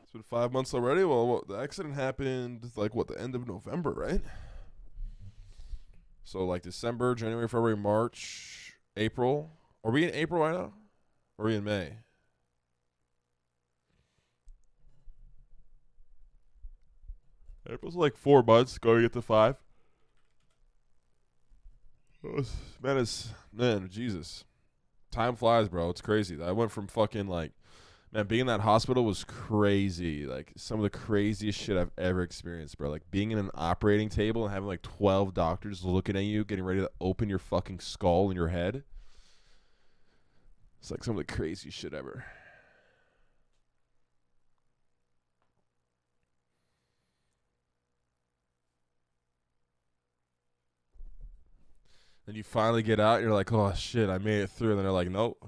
It's been 5 months already. Well, the accident happened like what, the end of November, right? So like December, January, February, March, April. Are we in April right now? Or are we in May? April's like 4 months, going into 5. Man, Jesus. Time flies, bro. It's crazy. I went from fucking like, man, being in that hospital was crazy. Like some of the craziest shit I've ever experienced, bro. Like being in an operating table and having like 12 doctors looking at you, getting ready to open your fucking skull in your head. It's like some of the craziest shit ever. Then you finally get out and you're like, oh shit, I made it through. And then they're like, nope.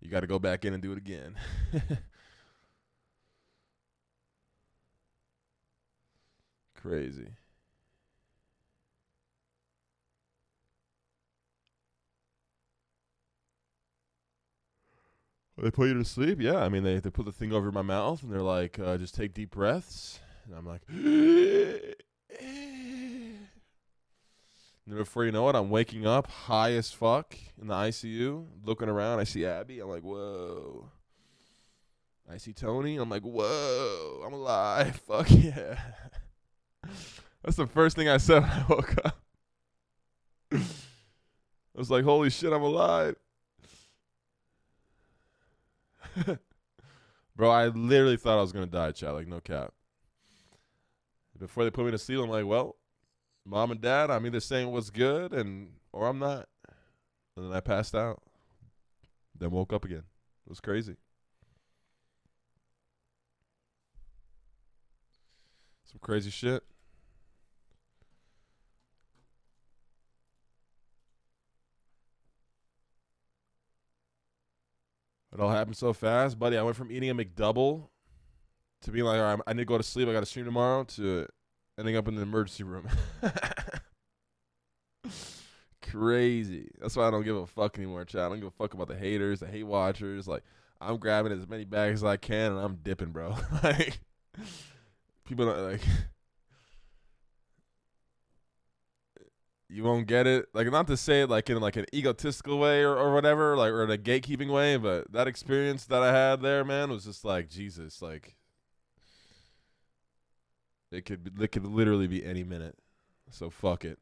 You got to go back in and do it again. Crazy. They put you to sleep? Yeah. I mean, they put the thing over my mouth and they're like, just take deep breaths. And I'm like, and before you know it, I'm waking up high as fuck in the ICU, looking around. I see Abby. I'm like, whoa. I see Tony. I'm like, whoa, I'm alive. Fuck yeah. That's the first thing I said when I woke up. I was like, holy shit, I'm alive. Bro, I literally thought I was going to die, chat. Like, no cap. Before they put me to sleep, I'm like, well, mom and dad, I'm either saying what's good or I'm not. And then I passed out. Then woke up again. It was crazy. Some crazy shit. It all happened so fast, buddy. I went from eating a McDouble to being like, all right, I need to go to sleep. I got to stream tomorrow, to ending up in the emergency room. Crazy. That's why I don't give a fuck anymore, chat. I don't give a fuck about the haters, the hate watchers. Like, I'm grabbing as many bags as I can, and I'm dipping, bro. Like, people don't, like, you won't get it. Like, not to say it like in like an egotistical way or whatever, like, or in a gatekeeping way, but that experience that I had there, man, was just like, Jesus, like, it could literally be any minute. So fuck it.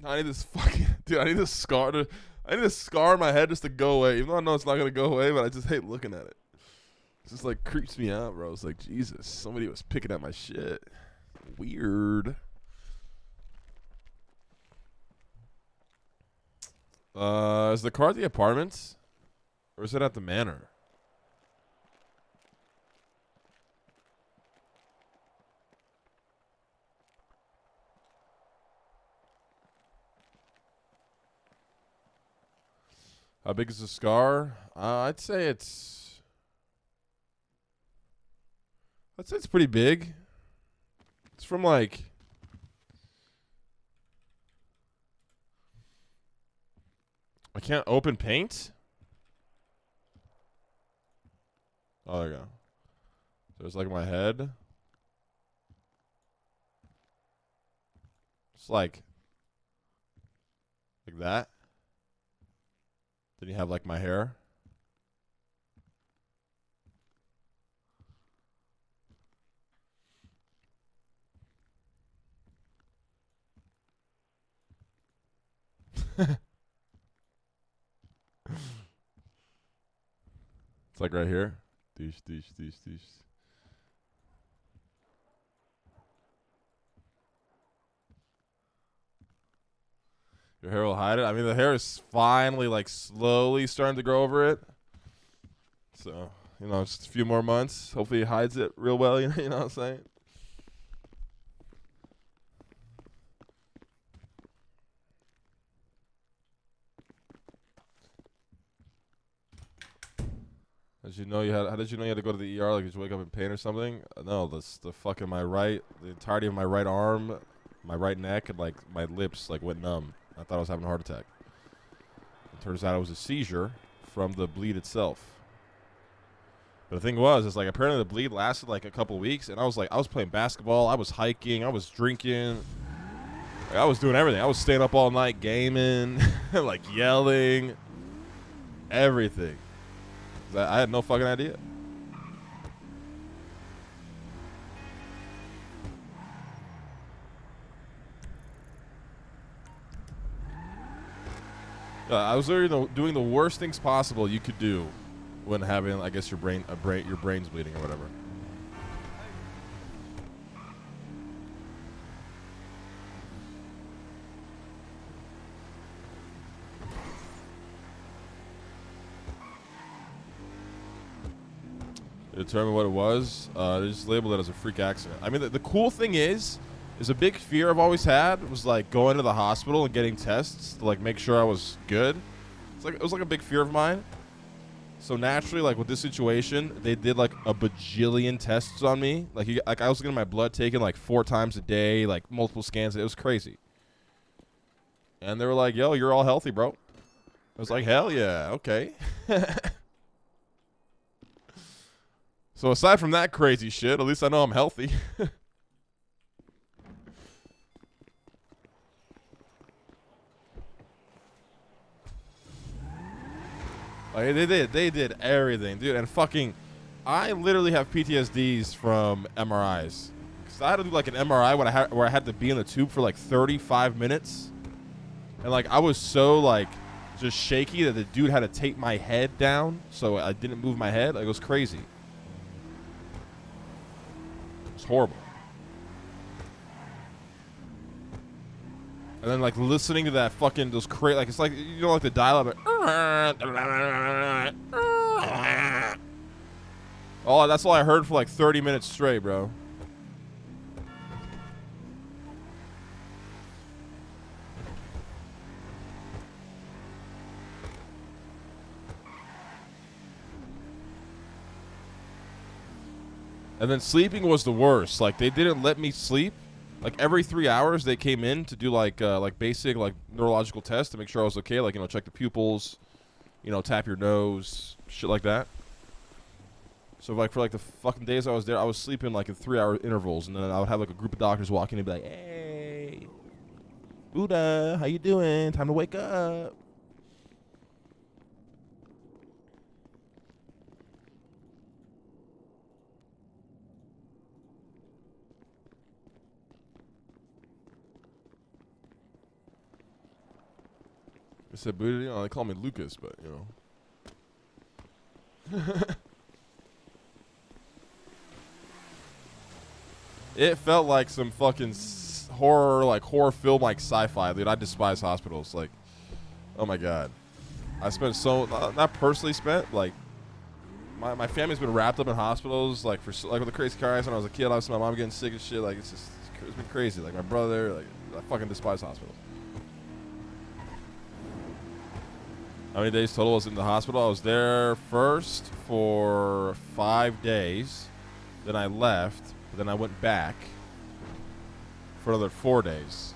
I need this fucking dude. I need this scar in my head just to go away. Even though I know it's not gonna go away, but I just hate looking at it. It just like creeps me out, bro. It's like, Jesus, somebody was picking at my shit. Weird. Is the car at the apartments, or is it at the manor? How big is the scar? I'd say it's pretty big. It's from like, I can't open paint. Oh, there you go. So it's like my head. It's like that. Then you have like my hair. It's like right here. Douche. Your hair will hide it. The hair is finally like slowly starting to grow over it. So, You know, just a few more months. Hopefully he hides it real well. You know what I'm saying? Did you know you had? How did you know you had to go to the ER? Like, did you wake up in pain or something? No, that's the fucking the entirety of my right arm, my right neck, and like my lips like went numb. I thought I was having a heart attack. It turns out it was a seizure from the bleed itself. But the thing is like apparently the bleed lasted like a couple weeks, and I was playing basketball, I was hiking, I was drinking, like, I was doing everything. I was staying up all night gaming, like yelling, everything. I had no fucking idea. I was literally doing the worst things possible you could do when having, I guess, your brain's bleeding or whatever. To determine what it was, they just labeled it as a freak accident. I mean, the cool thing is a big fear I've always had was like going to the hospital and getting tests to like make sure I was good. It was like a big fear of mine. So naturally, like with this situation, they did like a bajillion tests on me. Like I was getting my blood taken like 4 times a day, like multiple scans. It was crazy. And they were like, "Yo, you're all healthy, bro." I was like, "Hell yeah, okay." So aside from that crazy shit, at least I know I'm healthy. Like, they did everything, dude. And fucking, I literally have PTSDs from MRIs. Cause I had to do like an MRI where I had to be in the tube for like 35 minutes, and like I was so like just shaky that the dude had to tape my head down so I didn't move my head. Like, it was crazy. It's horrible. And then like listening to that fucking like it's like, you know, like the dial-up. Oh, that's all I heard for like 30 minutes straight, bro. And then sleeping was the worst. Like, they didn't let me sleep. Like, every 3 hours they came in to do like basic like neurological tests to make sure I was okay. Like, you know, check the pupils, you know, tap your nose, shit like that. So like for like the fucking days I was there, I was sleeping like in 3-hour intervals, and then I would have like a group of doctors walk in and be like, "Hey, Buddha, how you doing? Time to wake up." I said, "Buddha," you know, they call me Lucas, but you know. It felt like some fucking horror film, like sci-fi, dude. I despise hospitals. Like, oh my god, I spent not personally spent, like my family's been wrapped up in hospitals, like like with the crazy car accident when I was a kid. I was my mom getting sick and shit. Like, it's been crazy. Like my brother, like I fucking despise hospitals. How many days total was in the hospital? I was there first for 5 days, then I left. But then I went back for another 4 days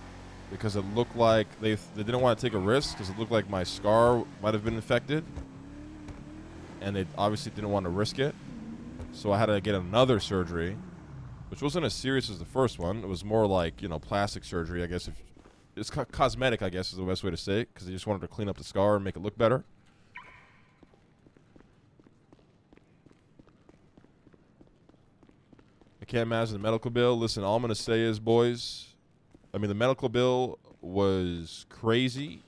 because it looked like they didn't want to take a risk because it looked like my scar might have been infected, and they obviously didn't want to risk it. So I had to get another surgery, which wasn't as serious as the first one. It was more like, you know, plastic surgery, I guess. It's cosmetic, I guess, is the best way to say it, because they just wanted to clean up the scar and make it look better. Can't imagine the medical bill. Listen, all I'm going to say is, boys, I mean, the medical bill was crazy,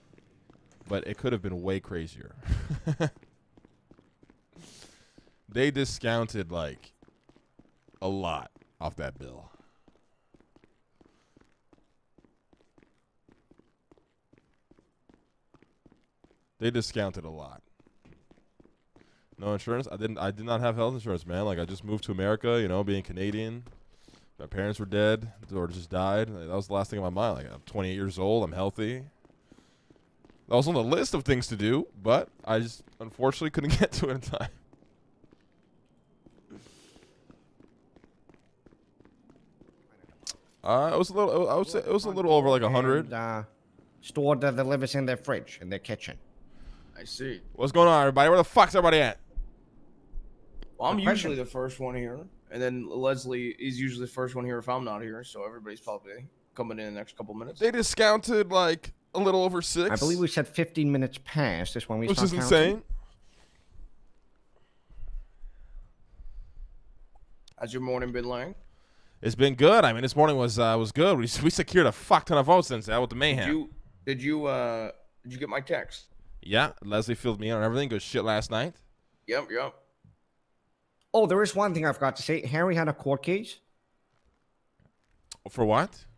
but it could have been way crazier. They discounted, like, a lot off that bill. They discounted a lot. No insurance. I did not have health insurance, man. Like I just moved to America. You know, being Canadian. My parents were dead or just died. Like, that was the last thing on my mind. Like I'm 28 years old. I'm healthy. That was on the list of things to do, but I just unfortunately couldn't get to it in time. It was a little. I would say it was a little over like 100. Store that delivers in their fridge, in their kitchen. I see. What's going on, everybody? Where the fuck's everybody at? Well, I'm usually the first one here, and then Leslie is usually the first one here if I'm not here. So everybody's probably coming in the next couple minutes. They discounted like a little over 6. I believe we said 15 minutes past is when we which start is counting. insane. How's your morning been like? It's been good. I mean, this morning was good. We secured a fuck ton of votes since that with the mayhem. Did you get my text? Yeah, Leslie filled me in on everything. Good shit last night. Yep. Oh, there is one thing I forgot to say. Harry had a court case. For what?